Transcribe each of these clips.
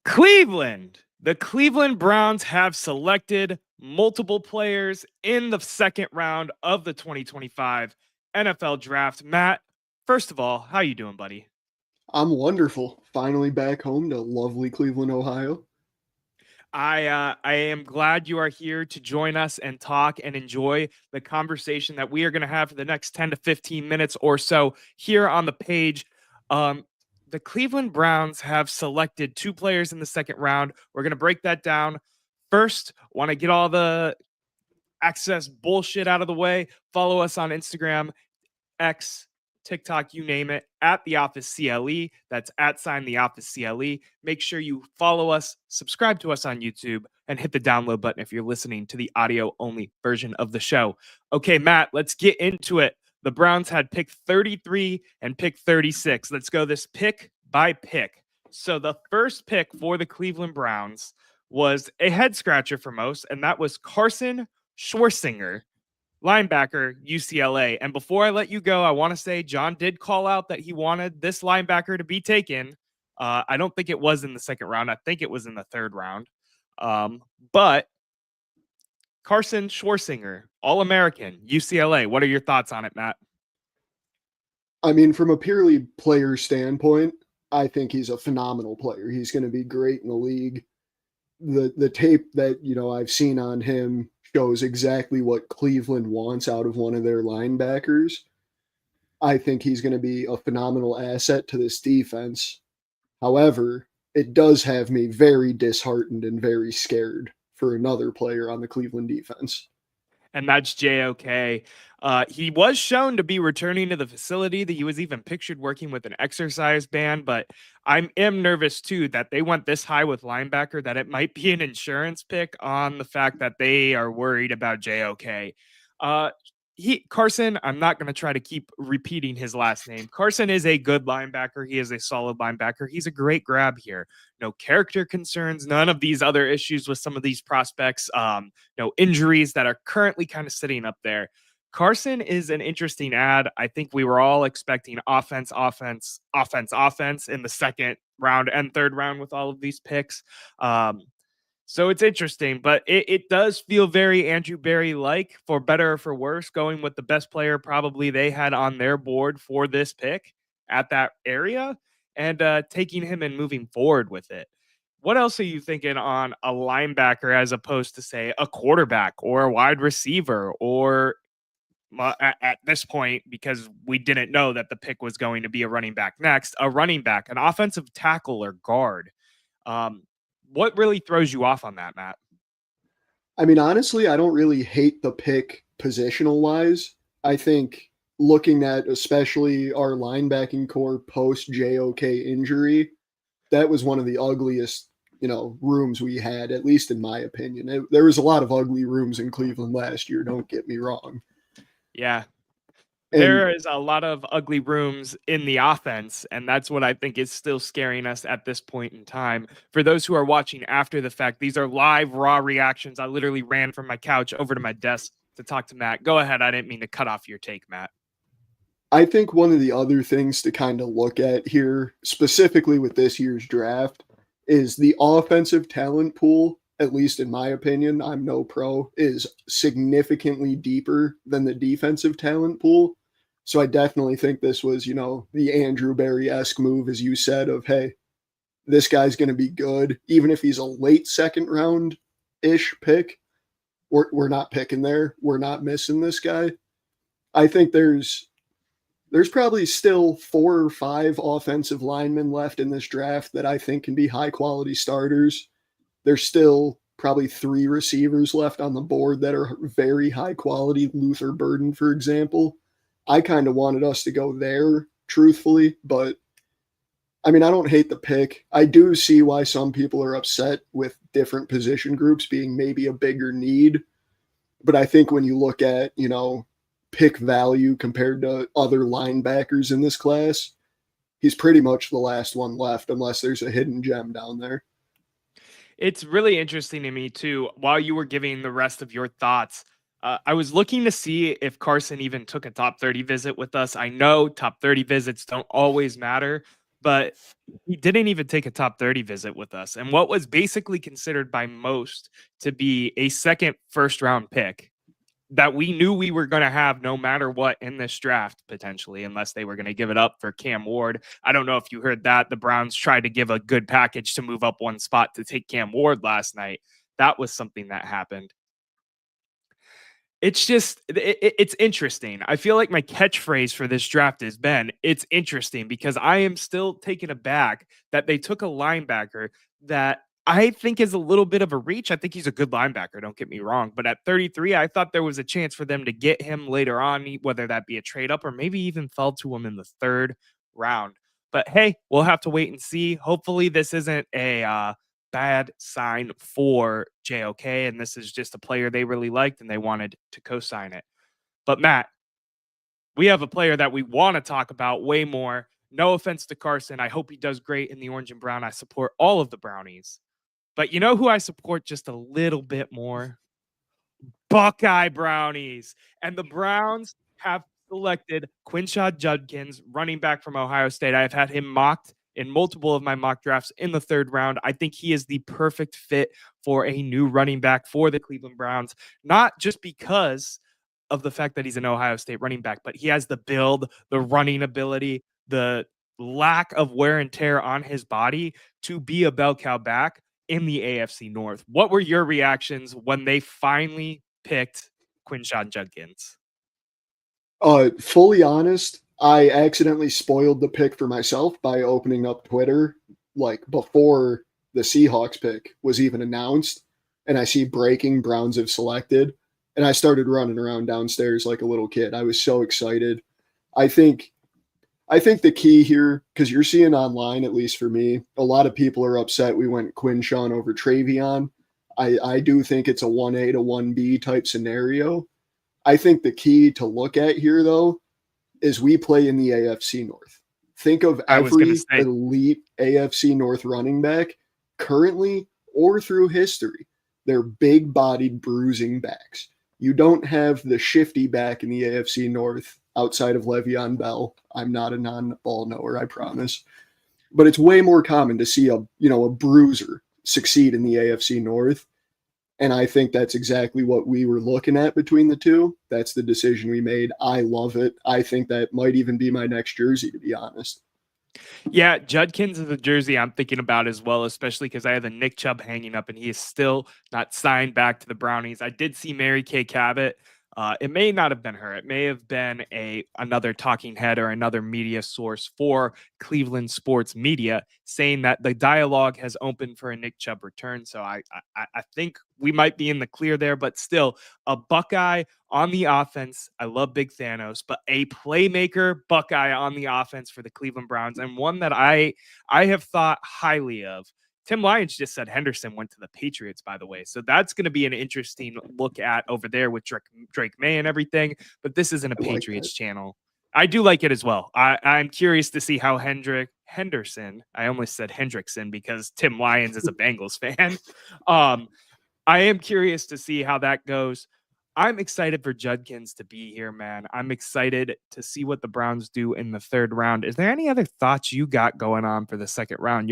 Cleveland. The Cleveland Browns have selected multiple players in the second round of the 2025 NFL Draft. Matt, first of all, how you doing, buddy? I'm wonderful. Finally back home to lovely Cleveland, Ohio. I am glad you are here to join us and talk and enjoy the conversation that we are going to have for the next 10 to 15 minutes or so here on the page. The Cleveland Browns have selected 2 players in the second round. We're going to break that down. First, want to get all the access bullshit out of the way. Follow us on Instagram, X, TikTok, you name it, at The Office CLE. That's at sign The Office CLE. Make sure you follow us, subscribe to us on YouTube, and hit the download button if you're listening to the audio only version of the show. Okay, Matt, let's get into it. The Browns had pick 33 and pick 36. Let's go this pick by pick. So the first pick for the Cleveland Browns was a head scratcher for most, and that was Carson Schwarzenegger, linebacker, UCLA. And before I let you go, I want to say John did call out that he wanted this linebacker to be taken. I don't think it was in the second round. I think it was in the third round. But Carson Schwarzenegger, All-American, UCLA. What are your thoughts on it, Matt? I mean, from a purely player standpoint, I think he's a phenomenal player. He's going to be great in the league. The tape that, I've seen on him shows exactly what Cleveland wants out of one of their linebackers. I think he's going to be a phenomenal asset to this defense. However, it does have me very disheartened and very scared for another player on the Cleveland defense. And that's JOK. He was shown to be returning to the facility. That he was even pictured working with an exercise band, but I am nervous too that they went this high with linebacker that it might be an insurance pick on the fact that they are worried about JOK. Carson, I'm not going to try to keep repeating his last name. Carson is a good linebacker. He is a solid linebacker. He's a great grab here. No character concerns, none of these other issues with some of these prospects, no injuries that are currently kind of sitting up there. Carson is an interesting ad. I think we were all expecting offense in the second round and third round with all of these picks. So it's interesting, but it does feel very Andrew Berry-like, for better or for worse, going with the best player probably they had on their board for this pick at that area and taking him and moving forward with it. What else are you thinking on a linebacker as opposed to, say, a quarterback or a wide receiver or at this point, because we didn't know that the pick was going to be a running back next, a running back, an offensive tackle or guard? What really throws you off on that, Matt? I mean, honestly, I don't really hate the pick positional wise. I think looking at especially our linebacking core post JOK injury, that was one of the ugliest, rooms we had, at least in my opinion. There was a lot of ugly rooms in Cleveland last year, don't get me wrong. Yeah. There is a lot of ugly rooms in the offense, and that's what I think is still scaring us at this point in time. For those who are watching after the fact, these are live, raw reactions. I literally ran from my couch over to my desk to talk to Matt. Go ahead. I didn't mean to cut off your take, Matt. I think one of the other things to kind of look at here, specifically with this year's draft, is the offensive talent pool. At least in my opinion, I'm no pro, is significantly deeper than the defensive talent pool. So I definitely think this was, the Andrew Berry-esque move, as you said, of, hey, this guy's going to be good. Even if he's a late second round-ish pick, we're not picking there. We're not missing this guy. I think there's probably still 4 or 5 offensive linemen left in this draft that I think can be high-quality starters. There's still probably 3 receivers left on the board that are very high quality. Luther Burden, for example. I kind of wanted us to go there, truthfully, but I mean, I don't hate the pick. I do see why some people are upset with different position groups being maybe a bigger need. But I think when you look at, pick value compared to other linebackers in this class, he's pretty much the last one left, unless there's a hidden gem down there. It's really interesting to me too. While you were giving the rest of your thoughts, I was looking to see if Carson even took a top 30 visit with us. I know top 30 visits don't always matter, but he didn't even take a top 30 visit with us. And what was basically considered by most to be a second first round pick that we knew we were going to have no matter what in this draft, potentially, unless they were going to give it up for Cam Ward. I don't know if you heard that. The Browns tried to give a good package to move up one spot to take Cam Ward last night. That was something that happened. It's just, it's interesting. I feel like my catchphrase for this draft has been, it's interesting, because I am still taken aback that they took a linebacker that I think is a little bit of a reach. I think he's a good linebacker, don't get me wrong. But at 33, I thought there was a chance for them to get him later on, whether that be a trade up or maybe even fell to him in the third round. But hey, we'll have to wait and see. Hopefully, this isn't a bad sign for JOK, and this is just a player they really liked and they wanted to co-sign it. But Matt, we have a player that we want to talk about way more. No offense to Carson. I hope he does great in the orange and brown. I support all of the Brownies. But you know who I support just a little bit more? Buckeye Brownies. And the Browns have selected Quinshad Judkins, running back from Ohio State. I've had him mocked in multiple of my mock drafts in the third round. I think he is the perfect fit for a new running back for the Cleveland Browns, not just because of the fact that he's an Ohio State running back, but he has the build, the running ability, the lack of wear and tear on his body to be a bell cow back in the AFC North. What were your reactions when they finally picked Quinshad Judkins? Fully honest, I accidentally spoiled the pick for myself by opening up Twitter like before the Seahawks pick was even announced, and I see breaking Browns have selected, and I started running around downstairs like a little kid. I was so excited. I think the key here, because you're seeing online, at least for me, a lot of people are upset we went Quinshon over Travion. I do think it's a 1A to 1B type scenario. I think the key to look at here, though, is we play in the AFC North. Think of every elite AFC North running back currently or through history. They're big-bodied, bruising backs. You don't have the shifty back in the AFC North outside of Le'Veon Bell. I'm not a non-ball knower, I promise. But it's way more common to see a bruiser succeed in the AFC North. And I think that's exactly what we were looking at between the two. That's the decision we made. I love it. I think that might even be my next jersey, to be honest. Yeah, Judkins is a jersey I'm thinking about as well, especially because I have a Nick Chubb hanging up and he is still not signed back to the Brownies. I did see Mary Kay Cabot. It may not have been her. It may have been another talking head or another media source for Cleveland sports media saying that the dialogue has opened for a Nick Chubb return. So I think we might be in the clear there, but still a Buckeye on the offense. I love Big Thanos, but a playmaker Buckeye on the offense for the Cleveland Browns, and one that I have thought highly of. Tim Lyons just said Henderson went to the Patriots, by the way. So that's going to be an interesting look at over there with Drake May and everything. But this isn't a Patriots channel. I do like it as well. I'm curious to see how Henderson, I almost said Hendrickson because Tim Lyons is a Bengals fan. I am curious to see how that goes. I'm excited for Judkins to be here, man. I'm excited to see what the Browns do in the third round. Is there any other thoughts you got going on for the second round?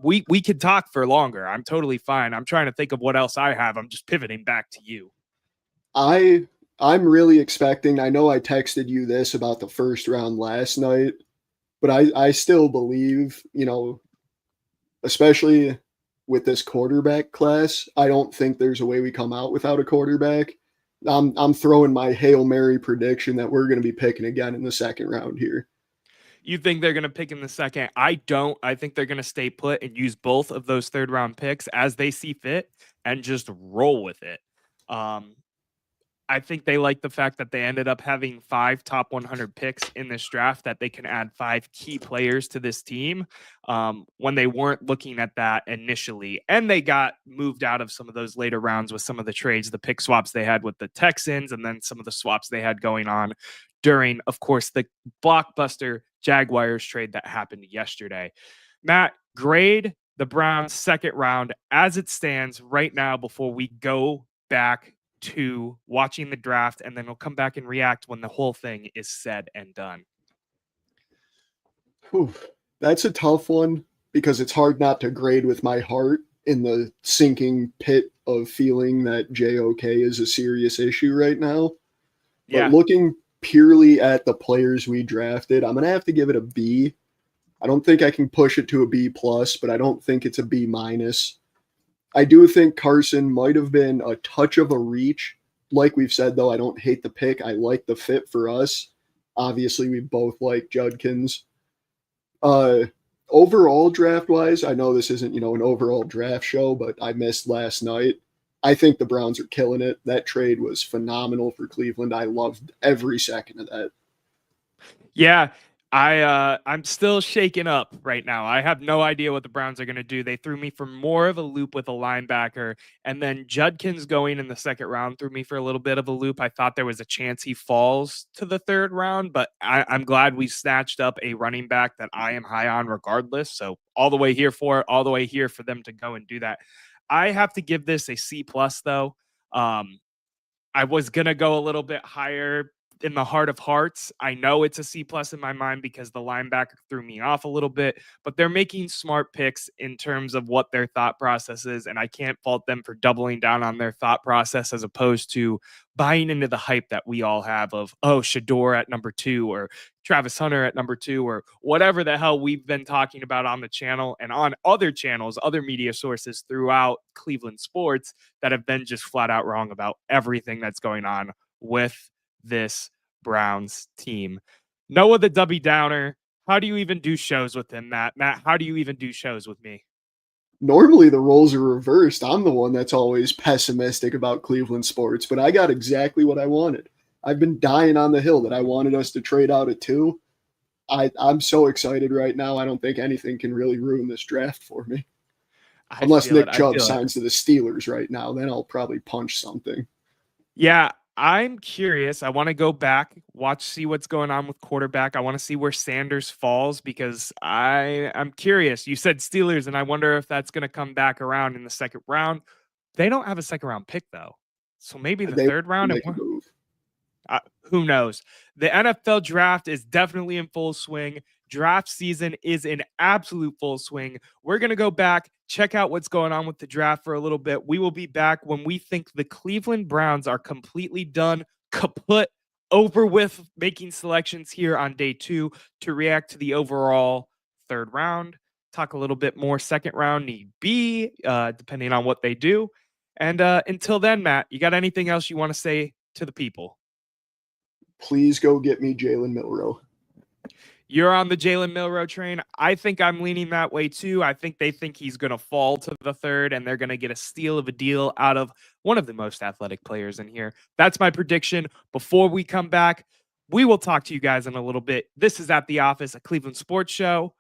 We could talk for longer. I'm totally fine. I'm trying to think of what else I have. I'm just pivoting back to you. I'm really expecting, I know I texted you this about the first round last night, but I still believe, especially with this quarterback class, I don't think there's a way we come out without a quarterback. I'm throwing my Hail Mary prediction that we're going to be picking again in the second round here. You think they're going to pick in the second? I don't. I think they're going to stay put and use both of those third round picks as they see fit and just roll with it. I think they like the fact that they ended up having 5 top 100 picks in this draft, that they can add 5 key players to this team when they weren't looking at that initially. And they got moved out of some of those later rounds with some of the trades, the pick swaps they had with the Texans, and then some of the swaps they had going on during, of course, the blockbuster Jaguars trade that happened yesterday. Matt, grade the Browns' second round as it stands right now before we go back to watching the draft, and then we'll come back and react when the whole thing is said and done. Whew. That's a tough one because it's hard not to grade with my heart in the sinking pit of feeling that JOK is a serious issue right now. But looking purely at the players we drafted, I'm going to have to give it a B. I don't think I can push it to a B+, but I don't think it's a B-. I do think Carson might have been a touch of a reach. Like we've said, though, I don't hate the pick. I like the fit for us. Obviously, we both like Judkins. Overall, draft-wise, I know this isn't, an overall draft show, but I missed last night. I think the Browns are killing it. That trade was phenomenal for Cleveland. I loved every second of that. Yeah. I'm still shaken up right now. I have no idea what the Browns are going to do. They threw me for more of a loop with a linebacker, and then Judkins going in the second round threw me for a little bit of a loop. I thought there was a chance he falls to the third round, but I'm glad we snatched up a running back that I am high on regardless. So all the way here for it, all the way here for them to go and do that. I have to give this a C+ though. I was going to go a little bit higher in the heart of hearts. I know it's a C+ in my mind because the linebacker threw me off a little bit, but they're making smart picks in terms of what their thought process is. And I can't fault them for doubling down on their thought process as opposed to buying into the hype that we all have of, oh, Shedeur at number 2 or Travis Hunter at number 2 or whatever the hell we've been talking about on the channel and on other channels, other media sources throughout Cleveland sports that have been just flat out wrong about everything that's going on with this Browns team. Noah the Debbie Downer, how do you even do shows with him, Matt? Matt, how do you even do shows with me? Normally the roles are reversed. I'm the one that's always pessimistic about Cleveland sports, but I got exactly what I wanted. I've been dying on the hill that I wanted us to trade out at 2. I'm so excited right now. I don't think anything can really ruin this draft for me. Unless Nick Chubb signs to the Steelers right now, then I'll probably punch something. Yeah, I'm curious. I want to go back, see what's going on with quarterback. I want to see where Sanders falls because I'm curious. You said Steelers, and I wonder if that's going to come back around in the second round. They don't have a second round pick, though. So maybe the third round. Who knows? The NFL draft is definitely in full swing. Draft season is in absolute full swing. We're going to go back, check out what's going on with the draft for a little bit. We will be back when we think the Cleveland Browns are completely done, kaput, over with making selections here on day 2 to react to the overall third round, talk a little bit more second round need be, depending on what they do. And until then, Matt, you got anything else you want to say to the people? Please go get me Jalen Milroe. You're on the Jalen Milroe train. I think I'm leaning that way too. I think they think he's going to fall to the third and they're going to get a steal of a deal out of one of the most athletic players in here. That's my prediction. Before we come back, we will talk to you guys in a little bit. This is At the Office, a Cleveland sports show.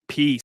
Peace.